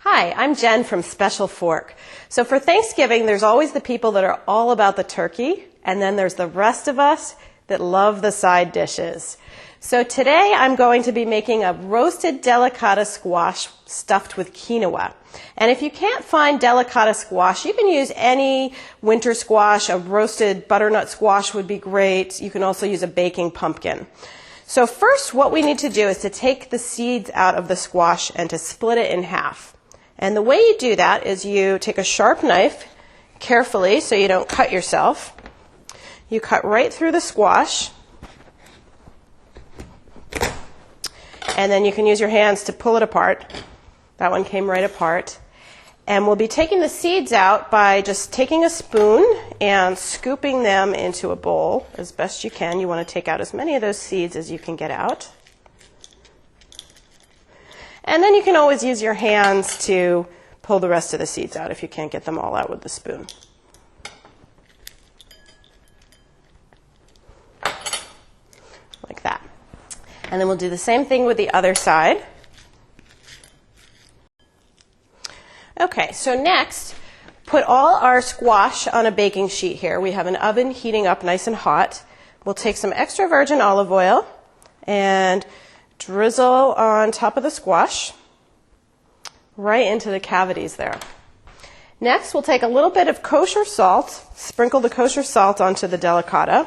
Hi, I'm Jen from Special Fork. So for Thanksgiving, there's always the people that are all about the turkey, and then there's the rest of us that love the side dishes. So today I'm going to be making a roasted delicata squash stuffed with quinoa. And if you can't find delicata squash, you can use any winter squash. A roasted butternut squash would be great. You can also use a baking pumpkin. So first what we need to do is to take the seeds out of the squash and to split it in half. And the way you do that is you take a sharp knife carefully so you don't cut yourself. You cut right through the squash. And then you can use your hands to pull it apart. That one came right apart. And we'll be taking the seeds out by just taking a spoon and scooping them into a bowl as best you can. You want to take out as many of those seeds as you can get out. And then you can always use your hands to pull the rest of the seeds out if you can't get them all out with the spoon. Like that. And then we'll do the same thing with the other side. Okay, so next, put all our squash on a baking sheet here. We have an oven heating up nice and hot. We'll take some extra virgin olive oil and drizzle on top of the squash right into the cavities there. Next, we'll take a little bit of kosher salt, sprinkle the kosher salt onto the delicata,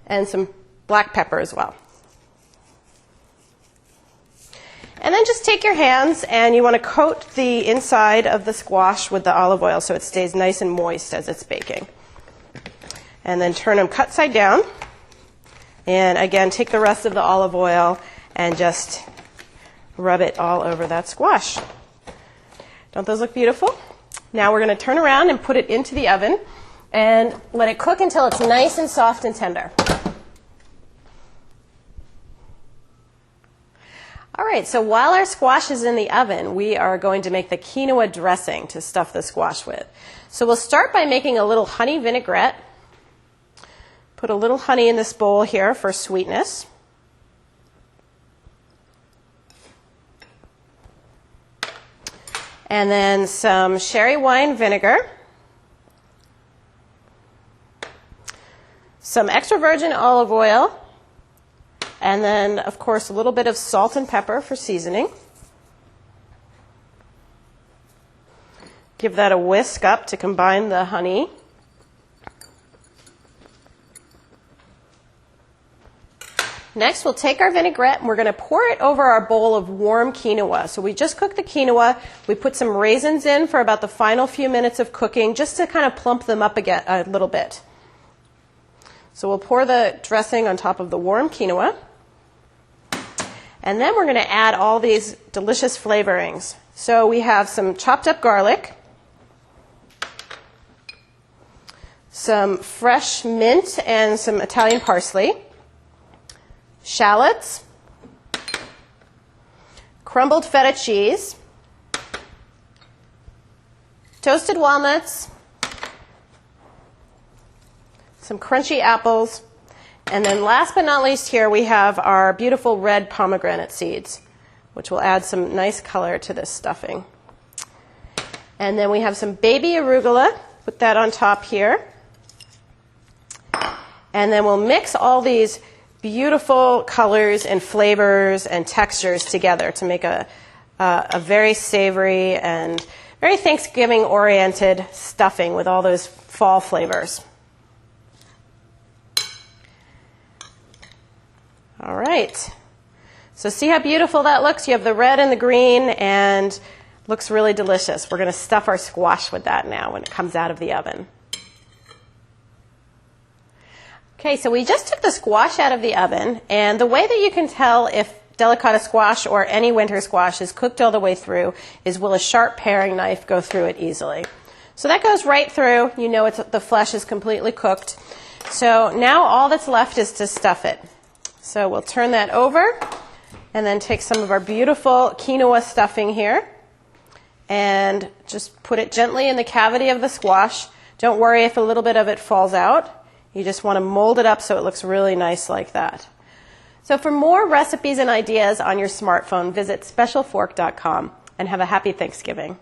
and some black pepper as well. And then just take your hands and you want to coat the inside of the squash with the olive oil so it stays nice and moist as it's baking. And then turn them cut side down. And again, take the rest of the olive oil and just rub it all over that squash. Don't those look beautiful? Now we're going to turn around and put it into the oven and let it cook until it's nice and soft and tender. All right, so while our squash is in the oven, we are going to make the quinoa dressing to stuff the squash with. So we'll start by making a little honey vinaigrette. Put a little honey in this bowl here for sweetness. And then some sherry wine vinegar. Some extra virgin olive oil. And then, of course, a little bit of salt and pepper for seasoning. Give that a whisk up to combine the honey. Next, we'll take our vinaigrette and we're going to pour it over our bowl of warm quinoa. So we just cooked the quinoa. We put some raisins in for about the final few minutes of cooking just to kind of plump them up again a little bit. So we'll pour the dressing on top of the warm quinoa. And then we're going to add all these delicious flavorings. So we have some chopped up garlic, some fresh mint and some Italian parsley, shallots, crumbled feta cheese, toasted walnuts, some crunchy apples, and then last but not least here we have our beautiful red pomegranate seeds, which will add some nice color to this stuffing. And then we have some baby arugula, put that on top here. And then we'll mix all these beautiful colors and flavors and textures together to make a very savory and very Thanksgiving-oriented stuffing with all those fall flavors. All right. So see how beautiful that looks? You have the red and the green and looks really delicious. We're going to stuff our squash with that now when it comes out of the oven. Okay, so we just took the squash out of the oven, and the way that you can tell if delicata squash or any winter squash is cooked all the way through is will a sharp paring knife go through it easily. So that goes right through. You know the flesh is completely cooked. So now all that's left is to stuff it. So we'll turn that over and then take some of our beautiful quinoa stuffing here and just put it gently in the cavity of the squash. Don't worry if a little bit of it falls out. You just want to mold it up so it looks really nice like that. So for more recipes and ideas on your smartphone, visit specialfork.com. and have a happy Thanksgiving.